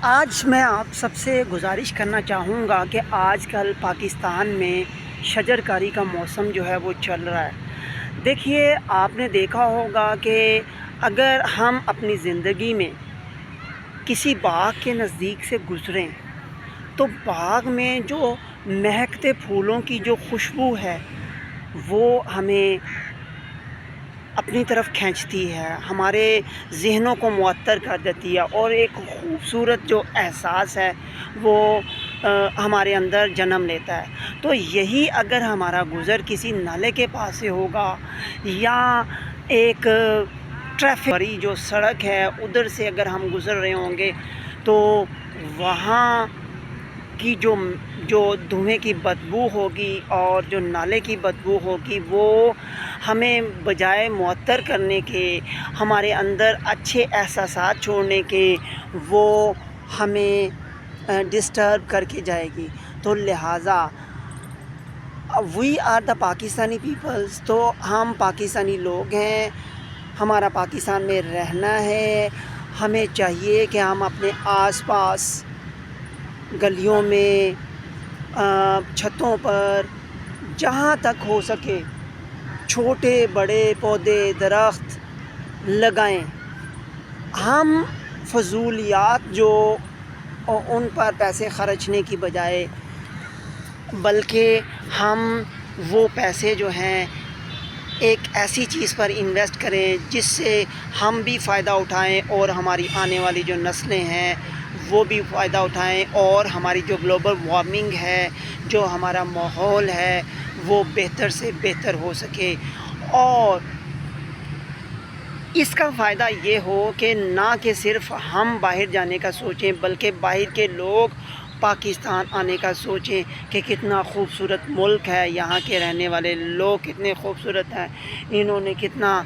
آج میں آپ سب سے گزارش کرنا چاہوں گا کہ آج کل پاکستان میں شجر کاری کا موسم جو ہے وہ چل رہا ہے۔ دیکھیے، آپ نے دیکھا ہوگا کہ اگر ہم اپنی زندگی میں کسی باغ کے نزدیک سے گزریں تو باغ میں جو مہکتے پھولوں کی جو خوشبو ہے وہ ہمیں اپنی طرف کھینچتی ہے، ہمارے ذہنوں کو معطر کر دیتی ہے اور ایک خوبصورت جو احساس ہے وہ ہمارے اندر جنم لیتا ہے۔ تو یہی اگر ہمارا گزر کسی نالے کے پاس سے ہوگا یا ایک ٹریفک بھری جو سڑک ہے ادھر سے اگر ہم گزر رہے ہوں گے تو وہاں کی جو دھوئیں کی بدبو ہوگی اور جو نالے کی بدبو ہوگی وہ ہمیں بجائے معطر کرنے کے، ہمارے اندر اچھے احساسات چھوڑنے کے، وہ ہمیں ڈسٹرب کر کے جائے گی۔ تو لہٰذا we are the Pakistani peoples, تو ہم پاکستانی لوگ ہیں، ہمارا پاکستان میں رہنا ہے، ہمیں چاہیے کہ ہم اپنے آس پاس گلیوں میں، چھتوں پر، جہاں تک ہو سکے چھوٹے بڑے پودے درخت لگائیں۔ ہم فضولیات جو ان پر پیسے خرچنے کی بجائے بلکہ ہم وہ پیسے جو ہیں ایک ایسی چیز پر انویسٹ کریں جس سے ہم بھی فائدہ اٹھائیں اور ہماری آنے والی جو نسلیں ہیں وہ بھی فائدہ اٹھائیں، اور ہماری جو گلوبل وارمنگ ہے، جو ہمارا ماحول ہے وہ بہتر سے بہتر ہو سکے، اور اس کا فائدہ یہ ہو کہ نہ کہ صرف ہم باہر جانے کا سوچیں بلکہ باہر کے لوگ پاکستان آنے کا سوچیں کہ کتنا خوبصورت ملک ہے، یہاں کے رہنے والے لوگ کتنے خوبصورت ہیں، انہوں نے کتنا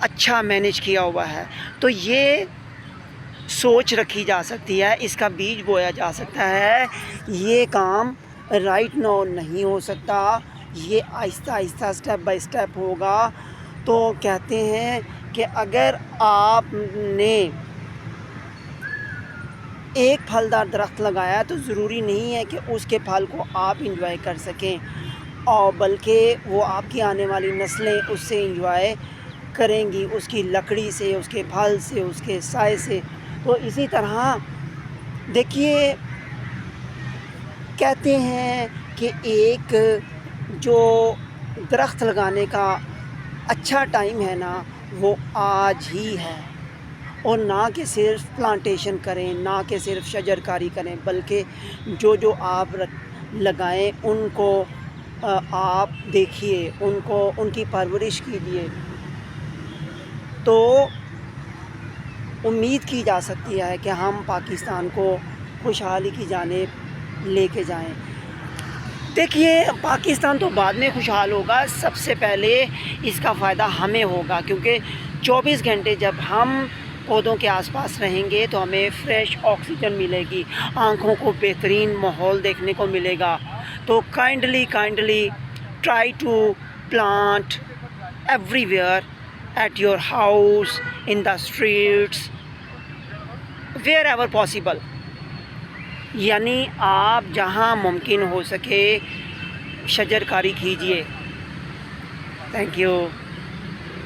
اچھا مینیج کیا ہوا ہے۔ تو یہ سوچ رکھی جا سکتی ہے، اس کا بیج بویا جا سکتا ہے۔ یہ کام رائٹ ناؤ نہیں ہو سکتا، یہ آہستہ آہستہ اسٹیپ بائی اسٹیپ ہوگا۔ تو کہتے ہیں کہ اگر آپ نے ایک پھلدار درخت لگایا تو ضروری نہیں ہے کہ اس کے پھل کو آپ انجوائے کر سکیں، اور بلکہ وہ آپ کی آنے والی نسلیں اس سے انجوائے کریں گی، اس کی لکڑی سے، اس کے پھل سے، اس کے سائے سے۔ تو اسی طرح دیکھیے، کہتے ہیں کہ ایک جو درخت لگانے کا اچھا ٹائم ہے نا وہ آج ہی ہے، اور نہ کہ صرف پلانٹیشن کریں، نہ کہ صرف شجر کاری کریں، بلکہ جو آپ لگائیں ان کو آپ دیکھیے، ان کی پرورش کیجیے، تو امید کی جا سکتی ہے کہ ہم پاکستان کو خوشحالی کی جانب لے کے جائیں۔ دیکھیے، پاکستان تو بعد میں خوشحال ہوگا، سب سے پہلے اس کا فائدہ ہمیں ہوگا، کیونکہ 24 گھنٹے جب ہم پودوں کے آس پاس رہیں گے تو ہمیں فریش آکسیجن ملے گی، آنکھوں کو بہترین ماحول دیکھنے کو ملے گا۔ تو kindly try to plant everywhere, at your house, in the streets, wherever possible, یعنی آپ جہاں ممکن ہو سکے شجر کاری کیجیے۔ Thank you.